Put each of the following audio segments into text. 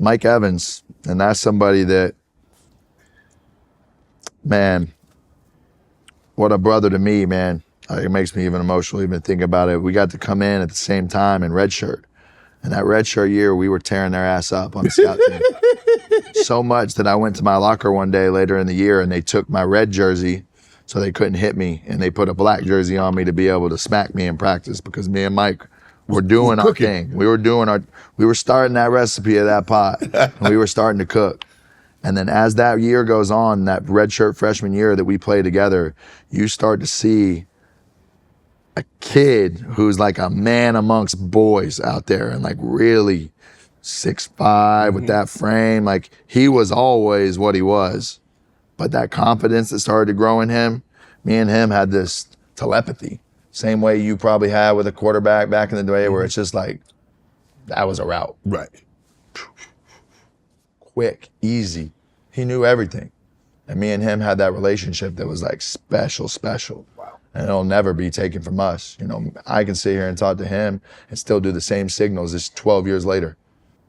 Mike Evans, and that's somebody that, man, what a brother to me, man. It makes me even emotional even thinking about it. We got to come in at the same time in redshirt. And that redshirt year, we were tearing their ass up on the scout team. So much that I went to my locker one day later in the year and they took my red jersey so they couldn't hit me. And they put a black jersey on me to be able to smack me in practice because me and Mike were doing our thing. We were starting that recipe of that pot. And we were starting to cook. And then as that year goes on, that redshirt freshman year that we play together, you start to see a kid who's like a man amongst boys out there and like really 6'5" with that frame. Like he was always what he was, but that confidence that started to grow in him, me and him had this telepathy. Same way you probably had with a quarterback back in the day where it's just like, that was a route. Right. Quick, easy. He knew everything. And me and him had that relationship that was like special. Wow. And it'll never be taken from us. You know, I can sit here and talk to him and still do the same signals as 12 years later.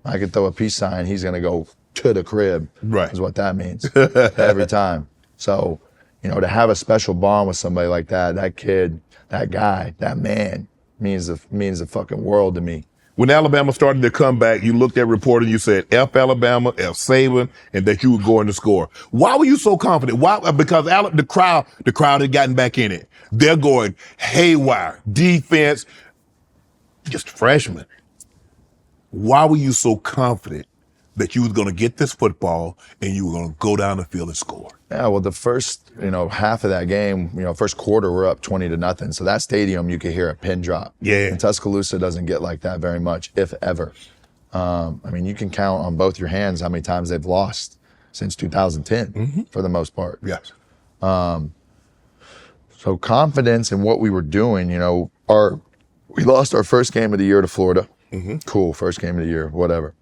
I could throw a peace sign, he's gonna go to the crib, right? Is what that means every time. So, you know, to have a special bond with somebody like that, that kid, that guy, that man, means the fucking world to me. When Alabama started their comeback, you looked at reporting, you said F Alabama, F Saban, and that you were going to score. Why were you so confident? Why? Because the crowd had gotten back in it. They're going haywire. Defense, just freshmen. Why were you so confident that you was going to get this football and you were going to go down the field and score? Yeah, well, the first, half of that game, first quarter, we're up 20-0. So that stadium, you could hear a pin drop. Yeah. And Tuscaloosa doesn't get like that very much, if ever. You can count on both your hands how many times they've lost since 2010, for the most part. Yes. So confidence in what we were doing, we lost our first game of the year to Florida. Cool, first game of the year, whatever.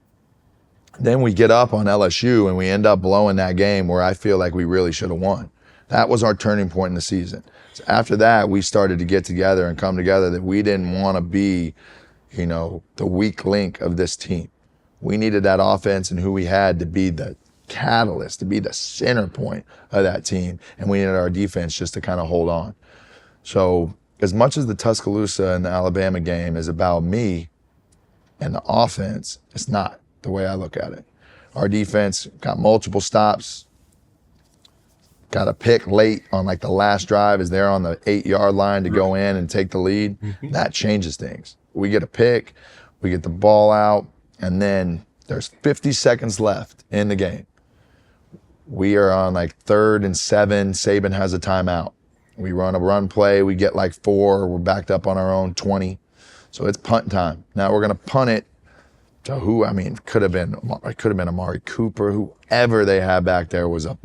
Then we get up on LSU and we end up blowing that game where I feel like we really should have won. That was our turning point in the season. So after that, we started to get together and come together that we didn't want to be, the weak link of this team. We needed that offense and who we had to be the catalyst, to be the center point of that team. And we needed our defense just to kind of hold on. So as much as the Tuscaloosa and the Alabama game is about me and the offense, it's not the way I look at it. Our defense got multiple stops, got a pick late on like the last drive as they're on the 8-yard line to go in and take the lead. That changes things. We get a pick, we get the ball out, and then there's 50 seconds left in the game. We are on like 3rd and 7, Saban has a timeout. We run a run play, we get like 4, we're backed up on our own 20. So it's punt time. Now we're gonna punt it to who, it could have been Amari Cooper, whoever they had back there was a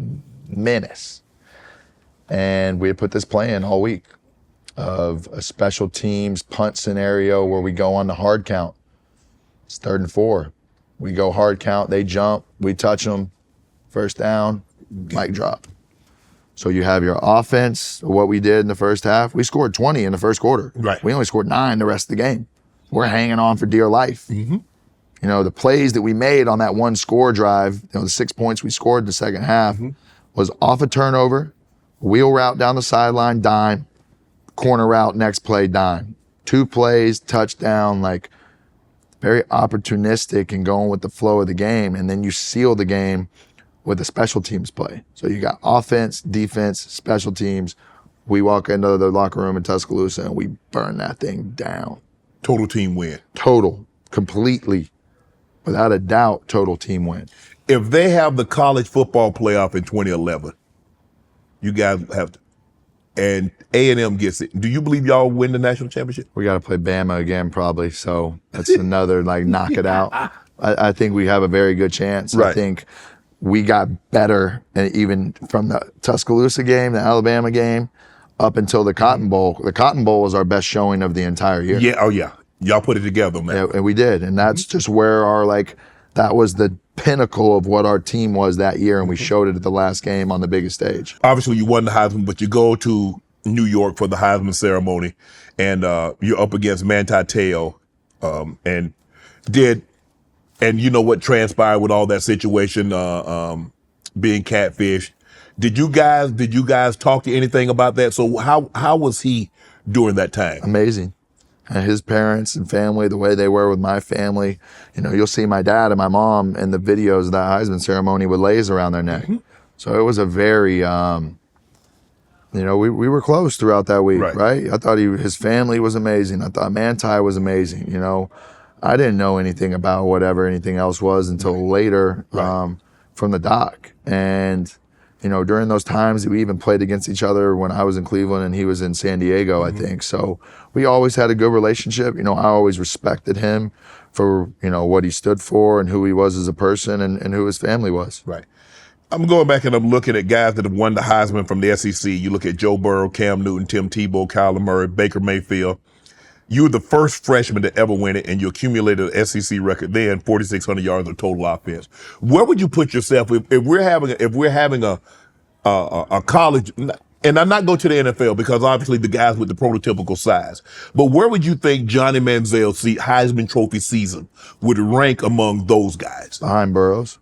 menace. And we had put this play in all week of a special teams punt scenario where we go on the hard count. It's 3rd and 4. We go hard count, they jump, we touch them, first down, mic drop. So you have your offense, what we did in the first half. We scored 20 in the first quarter. Right. We only scored 9 the rest of the game. We're hanging on for dear life. The plays that we made on that one score drive, the 6 points we scored in the second half was off a turnover, wheel route down the sideline, dime, corner route, next play, dime. 2 plays, touchdown, like very opportunistic and going with the flow of the game. And then you seal the game with a special teams play. So you got offense, defense, special teams. We walk into the locker room in Tuscaloosa and we burn that thing down. Total team win. Total, completely, without a doubt, total team win. If they have the college football playoff in 2011, you guys have to, and A&M gets it. Do you believe y'all win the national championship? We got to play Bama again probably, so that's another knock it out. I think we have a very good chance. Right. I think we got better, and even from the Tuscaloosa game, the Alabama game, up until the Cotton Bowl. The Cotton Bowl was our best showing of the entire year. Yeah, oh yeah. Y'all put it together, man. Yeah, and we did, and that's just where that was the pinnacle of what our team was that year, and we showed it at the last game on the biggest stage. Obviously, you won the Heisman, but you go to New York for the Heisman ceremony, and you're up against Manti Te'o, and did and you know what transpired with all that situation, being catfished. Did you guys talk to anything about that? So how was he during that time? Amazing. And his parents and family, the way they were with my family. You know, you'll see my dad and my mom in the videos of that Heisman ceremony with leis around their neck. So it was a very, you know, we were close throughout that week, right? I thought his family was amazing. I thought Manti was amazing. You know, I didn't know anything about whatever anything else was until later from the doc. And, you know, during those times, we even played against each other when I was in Cleveland and he was in San Diego, I think. So we always had a good relationship. You know, I always respected him for, you know, what he stood for and who he was as a person and who his family was. Right. I'm going back and I'm looking at guys that have won the Heisman from the SEC. You look at Joe Burrow, Cam Newton, Tim Tebow, Kyler Murray, Baker Mayfield. You were the first freshman to ever win it, and you accumulated an SEC record then, 4,600 yards of total offense. Where would you put yourself if we're having a college? And I'm not going to the NFL because obviously the guys with the prototypical size. But where would you think Johnny Manziel's Heisman Trophy season would rank among those guys? Behind Burrows.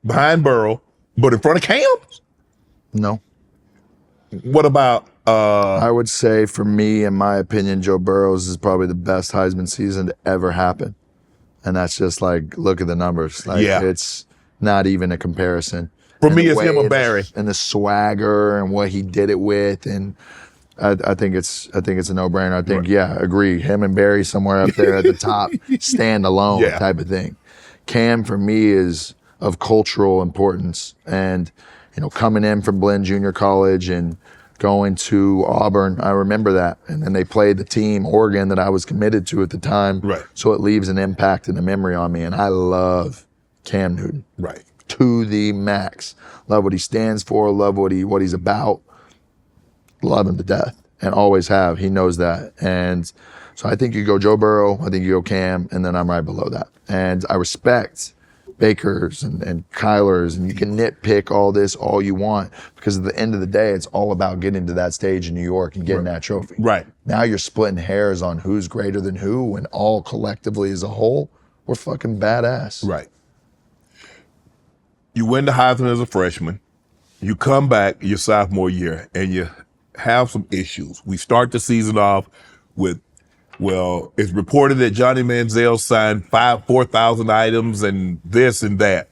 Behind Burrow, but in front of Cam? No. What about? I would say, for me, in my opinion, Joe Burrows is probably the best Heisman season to ever happen. And that's just like, look at the numbers. Like, it's not even a comparison. For me, it's him or Barry. And the swagger and what he did it with. And I think it's a no-brainer. I think, agree. Him and Barry somewhere up there at the top, stand alone type of thing. Cam, for me, is of cultural importance. And, you know, coming in from Blinn Junior College and going to Auburn, I remember that. And then they played the team, Oregon, that I was committed to at the time. Right. So it leaves an impact and a memory on me. And I love Cam Newton. Right. To the max. Love what he stands for, love what he's about. Love him to death. And always have. He knows that. And so I think you go Joe Burrow, I think you go Cam, and then I'm right below that. And I respect Bakers and Kylers, and you can nitpick all this all you want, because at the end of the day, it's all about getting to that stage in New York and getting that trophy. Right. Now you're splitting hairs on who's greater than who, and all collectively as a whole, we're fucking badass. Right. You win the Heisman as a freshman. You come back your sophomore year and you have some issues. We start the season off with, well, it's reported that Johnny Manziel signed 4,000 items and this and that.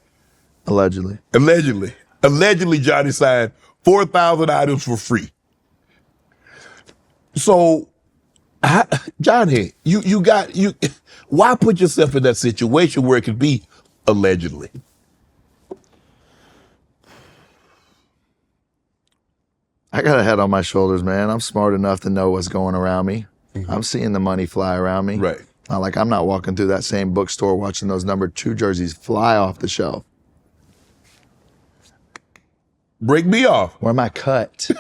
Allegedly. Allegedly, Johnny signed 4,000 items for free. So, Johnny, why put yourself in that situation where it could be allegedly? I got a head on my shoulders, man. I'm smart enough to know what's going around me. I'm seeing the money fly around me. Right. Not like I'm not walking through that same bookstore watching those number 2 jerseys fly off the shelf. Break me off. Where am I cut?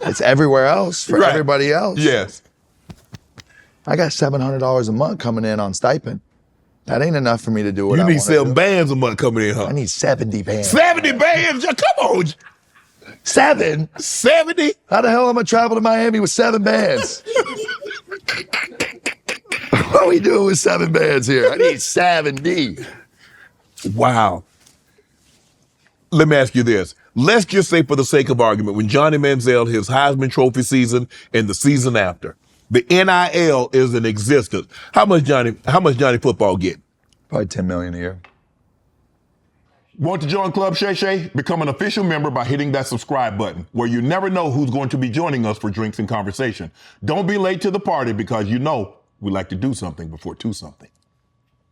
It's everywhere else for everybody else. Yes. I got $700 a month coming in on stipend. That ain't enough for me to do what I want to do. You need 7 bands a month coming in, huh? I need 70 bands. 70 bands? Come on. 7? 70? How the hell am I gonna travel to Miami with 7 bands? What are we doing with 7 bands here? I need 70. Wow. Let me ask you this. Let's just say, for the sake of argument, when Johnny Manziel, his Heisman Trophy season and the season after, the NIL is in existence. How much Johnny football get? Probably $10 million a year. Want to join Club Shay Shay? Become an official member by hitting that subscribe button, where you never know who's going to be joining us for drinks and conversation. Don't be late to the party, because you know we like to do something before 2 something.